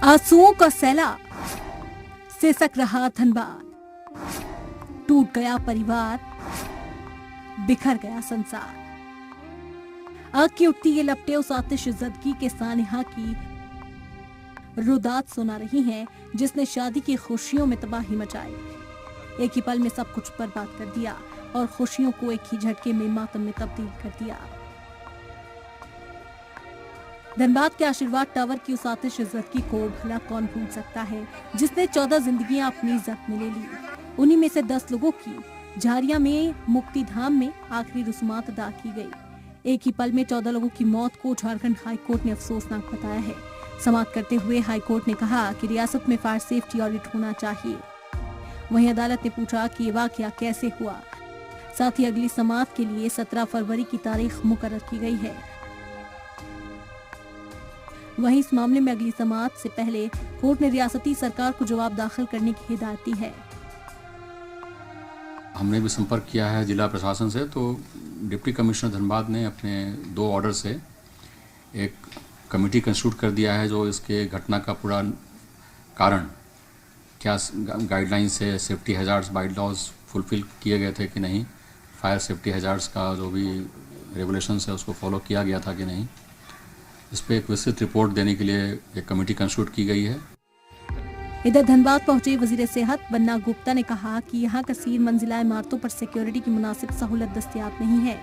आंसुओं का सैलाब, सिसक रहा धनबाद, टूट गया परिवार, बिखर गया संसार। आग की उठती ये लपटें उस आतिश ज़दगी के सानिहा की रुदात सुना रही हैं जिसने शादी की खुशियों में तबाही मचाई। एक ही पल में सब कुछ बर्बाद कर दिया और खुशियों को एक ही झटके में मातम में तब्दील कर दिया। धनबाद के आशीर्वाद टावर की उस आतिश ज़दगी को भला कौन भूल सकता है जिसने 14 जिंदगियां अपनी जद में ले ली। उन्हीं में से 10 लोगों की झारिया में मुक्तिधाम में आखिरी रस्मात अदा की गई। एक ही पल में 14 लोगों की मौत को झारखंड हाईकोर्ट ने अफसोसनाक बताया है। समाप्त करते हुए हाईकोर्ट ने कहा कि रियासत में फायर सेफ्टी ऑडिट होना चाहिए। वहीं अदालत ने पूछा कि ये वाकया कैसे हुआ। साथ ही अगली समाअत के लिए 17 फरवरी की तारीख मुकर्रर की गई है। वहीं इस मामले में अगली समाअत से पहले कोर्ट ने रियासती सरकार को जवाब दाखिल करने की हिदायत दी है। हमने भी संपर्क किया है जिला प्रशासन से, तो डिप्टी कमिश्नर धनबाद ने अपने 2 ऑर्डर से एक कमेटी कंस्टिट्यूट कर दिया है जो इसके घटना का पूरा कारण, क्या गाइडलाइंस से safety hazards bylaws fulfil किए गए थे कि नहीं, फायर सेफ्टी हैजार्ड्स का जो भी रेगुलेशंस है उसको फॉलो किया गया था कि नहीं, इस पर एक विस्तृत रिपोर्ट देने के लिए एक कमेटी कंस्टिट्यूट की गई है। इधर धनबाद पहुंचे वजीर सेहत बन्ना गुप्ता ने कहा कि यहाँ कसीर मंजिला इमारतों पर सिक्योरिटी की मुनासिब सहूलत दस्तयाब नहीं है।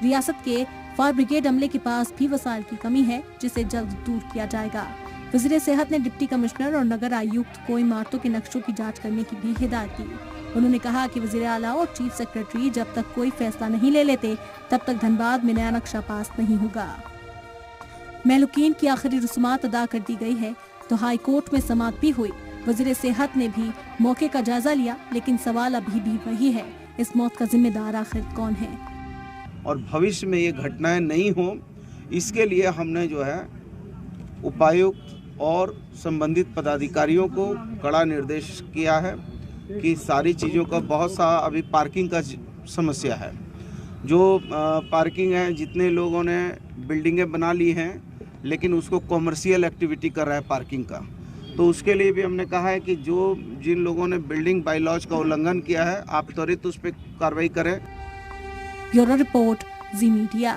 रियासत के फायर ब्रिगेड अमले के पास भी वसाइल की कमी है जिसे जल्द दूर किया जाएगा। वजीर सेहत ने डिप्टी कमिश्नर और नगर आयुक्त को इमारतों के नक्शों की जांच करने की भी हिदायत दी। उन्होंने कहा कि वजीर आला और चीफ सेक्रेटरी जब तक कोई फैसला नहीं ले लेते तब तक धनबाद में नया नक्शा पास नहीं होगा। महलूकीन की आखिरी रस्मात अदा कर दी गई है तो हाई कोर्ट में समाअत भी हुई। वजीर सेहत ने भी मौके का जायजा लिया, लेकिन सवाल अभी भी वही है, इस मौत का जिम्मेदार आखिर कौन है। और भविष्य में ये घटनाएं नहीं हो, इसके लिए हमने जो है उपायुक्त और संबंधित पदाधिकारियों को कड़ा निर्देश किया है कि सारी चीज़ों का बहुत सा अभी पार्किंग का समस्या है। जो पार्किंग है, जितने लोगों ने बिल्डिंगें बना ली हैं लेकिन उसको कॉमर्शियल एक्टिविटी कर रहा है पार्किंग का, तो उसके लिए भी हमने कहा है कि जिन लोगों ने बिल्डिंग बायलॉज का उल्लंघन किया है आप त्वरित उस पर कार्रवाई करें। ब्यूरो रिपोर्ट, जी मीडिया।